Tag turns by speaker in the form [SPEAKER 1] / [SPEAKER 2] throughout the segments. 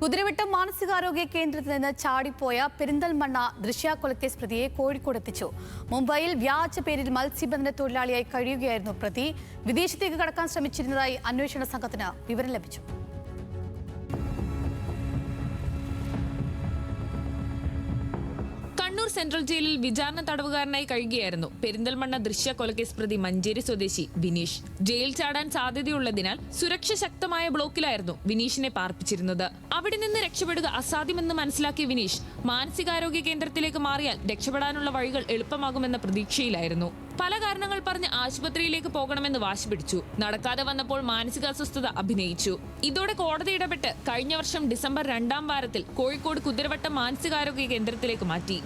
[SPEAKER 1] കുതിരവട്ടം മാനസികാരോഗ്യ കേന്ദ്രത്തിൽ നിന്ന് ചാടിപ്പോയ പെരിന്തൽമണ്ണ ദൃശ്യക്കൊലക്കേസ് പ്രതിയെ കോഴിക്കോട് എത്തിച്ചു. മുംബൈയിൽ വ്യാജ പേരിൽ മത്സ്യബന്ധന തൊഴിലാളിയായി കഴിയുകയായിരുന്നു പ്രതി. വിദേശത്തേക്ക് കടക്കാൻ ശ്രമിച്ചിരുന്നതായി അന്വേഷണ സംഘത്തിന് വിവരം ലഭിച്ചു.
[SPEAKER 2] കണ്ണൂർ സെൻട്രൽ ജയിലിൽ വിചാരണ തടവുകാരനായി കഴിയുകയായിരുന്നു പെരിന്തൽമണ്ണ ദൃശ്യക്കൊലക്കേസ് പ്രതി മഞ്ചേരി സ്വദേശി വിനീഷ്. ജയിൽ ചാടാൻ സാധ്യതയുള്ളതിനാൽ സുരക്ഷ ശക്തമായ ബ്ലോക്കിലായിരുന്നു വിനീഷിനെ പാർപ്പിച്ചിരുന്നത്. അവിടെ നിന്ന് രക്ഷപ്പെടുക അസാധ്യമെന്ന് മനസ്സിലാക്കിയ വിനീഷ് മാനസികാരോഗ്യ കേന്ദ്രത്തിലേക്ക് മാറിയാൽ രക്ഷപ്പെടാനുള്ള വഴികൾ എളുപ്പമാകുമെന്ന പ്രതീക്ഷയിലായിരുന്നു. പല കാരണങ്ങൾ പറഞ്ഞ് ആശുപത്രിയിലേക്ക് പോകണമെന്ന് വാശി പിടിച്ചു. നടക്കാതെ വന്നപ്പോൾ മാനസികാസ്വസ്ഥത അഭിനയിച്ചു. ഇതോടെ കോടതി ഇടപെട്ട് കഴിഞ്ഞ വർഷം ഡിസംബർ 2ാം വാരത്തിൽ കോഴിക്കോട് കുതിരവട്ടം മാനസികാരോഗ്യ കേന്ദ്രത്തിലേക്ക് മാറ്റി.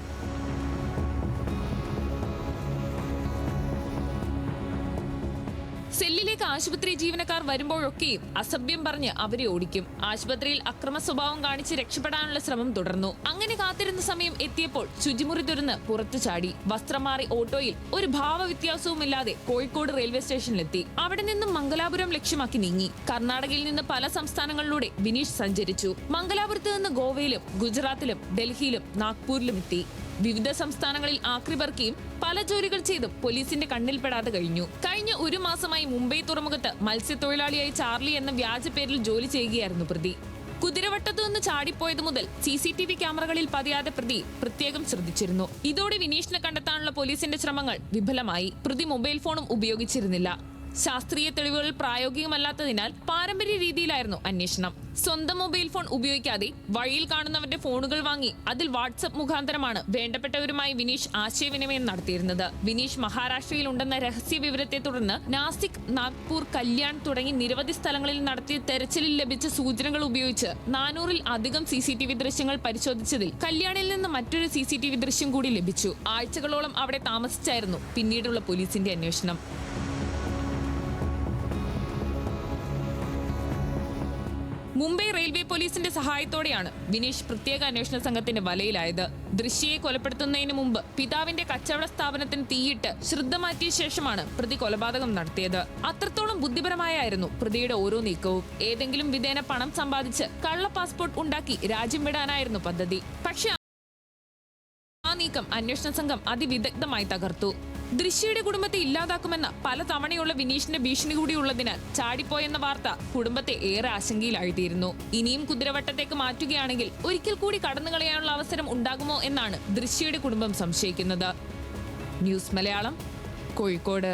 [SPEAKER 2] സെല്ലിലേക്ക് ആശുപത്രി ജീവനക്കാർ വരുമ്പോഴൊക്കെയും അസഭ്യം പറഞ്ഞ് അവരെ ഓടിക്കും. ആശുപത്രിയിൽ അക്രമ സ്വഭാവം കാണിച്ച് രക്ഷപ്പെടാനുള്ള ശ്രമം തുടർന്നു. അങ്ങനെ കാത്തിരുന്ന സമയം എത്തിയപ്പോൾ ശുചിമുറി തുറന്ന് പുറത്തു ചാടി. വസ്ത്രം മാറി ഓട്ടോയിൽ ഒരു ഭാവവ്യത്യാസവുമില്ലാതെ കോഴിക്കോട് റെയിൽവേ സ്റ്റേഷനിലെത്തി. അവിടെ നിന്നും മംഗലാപുരം ലക്ഷ്യമാക്കി നീങ്ങി. കർണാടകയിൽ നിന്ന് പല സംസ്ഥാനങ്ങളിലൂടെ വിനീഷ് സഞ്ചരിച്ചു. മംഗലാപുരത്ത് നിന്ന് ഗോവയിലും ഗുജറാത്തിലും ഡൽഹിയിലും നാഗ്പൂരിലും എത്തി. വിവിധ സംസ്ഥാനങ്ങളിൽ ആക്രിപർക്കിയും പല ജോലികൾ ചെയ്തും പോലീസിന്റെ കണ്ണിൽപ്പെടാതെ കഴിഞ്ഞു. കഴിഞ്ഞ ഒരു മാസമായി മുംബൈ തുറമുഖത്ത് മത്സ്യത്തൊഴിലാളിയായി ചാർലി എന്ന വ്യാജ പേരിൽ ജോലി ചെയ്യുകയായിരുന്നു പ്രതി. കുതിരവട്ടത്തു നിന്ന് ചാടിപ്പോയത് മുതൽ CCTV ക്യാമറകളിൽ പതിയാതെ പ്രതി പ്രത്യേകം ശ്രദ്ധിച്ചിരുന്നു. ഇതോടെ വിനീഷിനെ കണ്ടെത്താനുള്ള പോലീസിന്റെ ശ്രമങ്ങൾ വിഫലമായി. പ്രതി മൊബൈൽ ഫോണും ഉപയോഗിച്ചിരുന്നില്ല. ശാസ്ത്രീയ തെളിവുകൾ പ്രായോഗികമല്ലാത്തതിനാൽ പാരമ്പര്യ രീതിയിലായിരുന്നു അന്വേഷണം. സ്വന്തം മൊബൈൽ ഫോൺ ഉപയോഗിക്കാതെ വഴിയിൽ കാണുന്നവരുടെ ഫോണുകൾ വാങ്ങി അതിൽ വാട്സ്ആപ്പ് മുഖാന്തരമാണ് വേണ്ടപ്പെട്ടവരുമായി വിനീഷ് ആശയവിനിമയം നടത്തിയിരുന്നത്. വിനീഷ് മഹാരാഷ്ട്രയിൽ ഉണ്ടെന്ന രഹസ്യ വിവരത്തെ തുടർന്ന് നാസിക്, നാഗ്പൂർ, കല്യാൺ തുടങ്ങി നിരവധി സ്ഥലങ്ങളിൽ നടത്തിയ തെരച്ചിലിൽ ലഭിച്ച സൂചനകൾ ഉപയോഗിച്ച് 400-ൽ അധികം CCTV ദൃശ്യങ്ങൾ പരിശോധിച്ചതിൽ കല്യാണിൽ നിന്ന് മറ്റൊരു CCTV ദൃശ്യം കൂടി ലഭിച്ചു. ആഴ്ചകളോളം അവിടെ താമസിച്ചായിരുന്നു പിന്നീടുള്ള പോലീസിന്റെ അന്വേഷണം. മുംബൈ റെയിൽവേ പോലീസിന്റെ സഹായത്തോടെയാണ് വിനീഷ് പ്രത്യേക അന്വേഷണ സംഘത്തിന്റെ വലയിലായത്. ദൃശ്യയെ കൊലപ്പെടുത്തുന്നതിന് മുമ്പ് പിതാവിന്റെ കച്ചവട സ്ഥാപനത്തിന് തീയിട്ട് ശ്രദ്ധ മാറ്റിയ ശേഷമാണ് പ്രതി കൊലപാതകം നടത്തിയത്. അത്രത്തോളം ബുദ്ധിപരമായായിരുന്നു പ്രതിയുടെ ഓരോ നീക്കവും. ഏതെങ്കിലും വിധേന പണം സമ്പാദിച്ച് കള്ള പാസ്പോർട്ട് ഉണ്ടാക്കി രാജ്യം വിടാനായിരുന്നു പദ്ധതി. പക്ഷേ ആ നീക്കം അന്വേഷണ സംഘം അതിവിദഗ്ധമായി തകർത്തു. ദൃശ്യയുടെ കുടുംബത്തെ ഇല്ലാതാക്കുമെന്ന പല തവണയുള്ള വിനീഷിന്റെ ഭീഷണി കൂടിയുള്ളതിനാൽ ചാടിപ്പോയെന്ന വാർത്ത കുടുംബത്തെ ഏറെ ആശങ്കയിലാഴ്ത്തിയിരുന്നു. ഇനിയും കുതിരവട്ടത്തേക്ക് മാറ്റുകയാണെങ്കിൽ ഒരിക്കൽ കൂടി കടന്നുകളയാനുള്ള അവസരം ഉണ്ടാകുമോ എന്നാണ് ദൃശ്യയുടെ കുടുംബം സംശയിക്കുന്നത്. ന്യൂസ് മലയാളം, കോഴിക്കോട്.